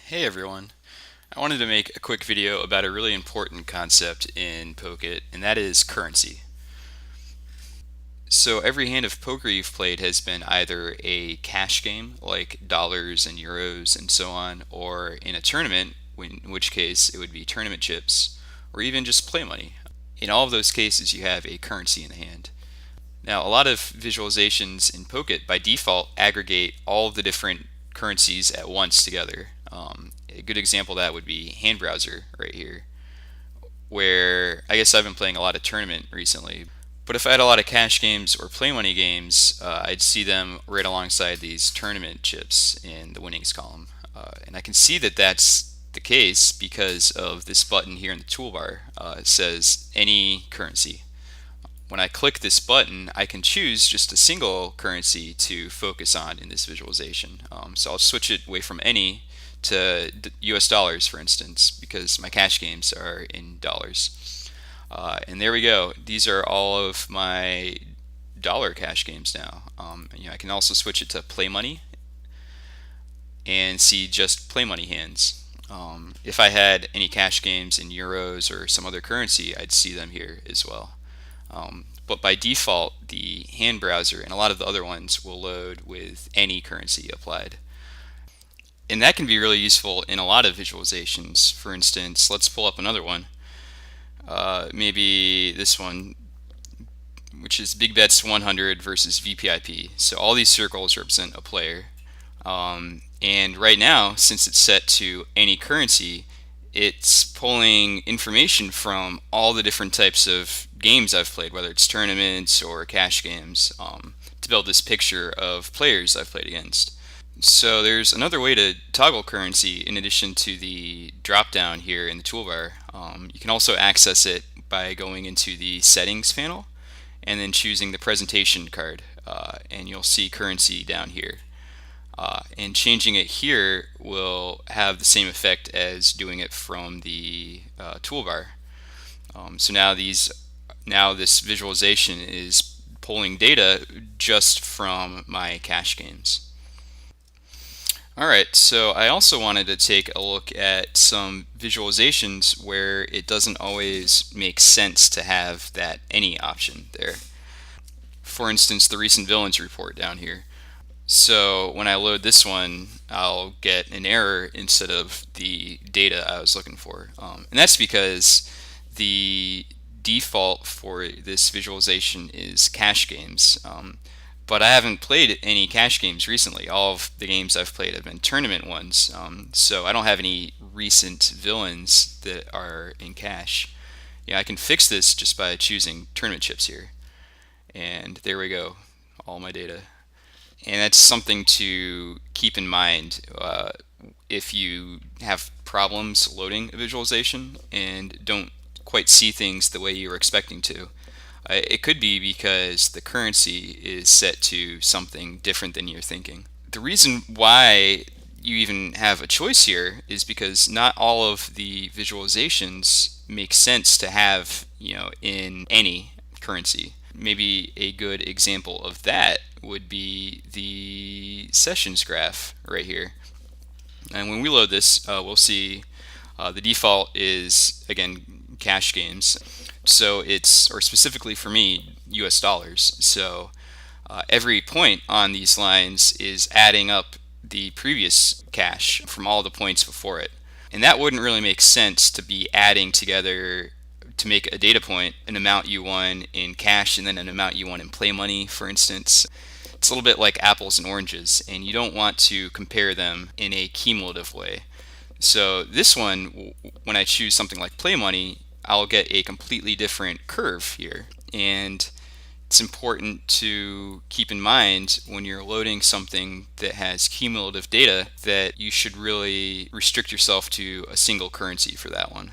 Hey everyone. I wanted to make a quick video about a really important concept in Pokeit, and that is currency. So every hand of poker you've played has been either a cash game, like dollars and euros and so on, or in a tournament, in which case it would be tournament chips, or even just play money. In all of those cases, you have a currency in the hand. Now, a lot of visualizations in Pocket by default aggregate all of the different currencies at once together. A good example of that would be Hand Browser right here, where I guess I've been playing a lot of tournament recently. But if I had a lot of cash games or play money games, I'd see them right alongside these tournament chips in the winnings column. And I can see that that's the case because of this button here in the toolbar. It says any currency. When I click this button, I can choose just a single currency to focus on in this visualization. So I'll switch it away from any to US dollars, for instance, because my cash games are in dollars. And there we go. These are all of my dollar cash games now. I can also switch it to play money and see just play money hands. If I had any cash games in euros or some other currency, I'd see them here as well. But by default, the hand browser and a lot of the other ones will load with any currency applied. And that can be really useful in a lot of visualizations. For instance, let's pull up another one. Maybe this one, which is Big Bets 100 versus VPIP. So all these circles represent a player. And right now, since it's set to any currency, it's pulling information from all the different types of games I've played, whether it's tournaments or cash games, to build this picture of players I've played against. So there's another way to toggle currency in addition to the drop down here in the toolbar. You can also access it by going into the settings panel and then choosing the presentation card, and you'll see currency down here. And changing it here will have the same effect as doing it from the toolbar. So now this visualization is pulling data just from my cash games. Alright, so I also wanted to take a look at some visualizations where it doesn't always make sense to have that any option there. For instance, the recent villains report down here. So when I load this one, I'll get an error instead of the data I was looking for. And that's because the default for this visualization is cash games. But I haven't played any cash games recently. All of the games I've played have been tournament ones. So I don't have any recent villains that are in cash. I can fix this just by choosing tournament chips here. And there we go, all my data. And that's something to keep in mind if you have problems loading a visualization and don't quite see things the way you were expecting to. It could be because the currency is set to something different than you're thinking. The reason why you even have a choice here is because not all of the visualizations make sense to have, in any currency. Maybe a good example of that would be the sessions graph right here. And when we load this, we'll see the default is, again, cash games. So or specifically for me, US dollars. So every point on these lines is adding up the previous cash from all the points before it. And that wouldn't really make sense to be adding together to make a data point an amount you won in cash and then an amount you won in play money, for instance. It's a little bit like apples and oranges, and you don't want to compare them in a cumulative way. So this one, when I choose something like play money, I'll get a completely different curve here. And it's important to keep in mind when you're loading something that has cumulative data that you should really restrict yourself to a single currency for that one.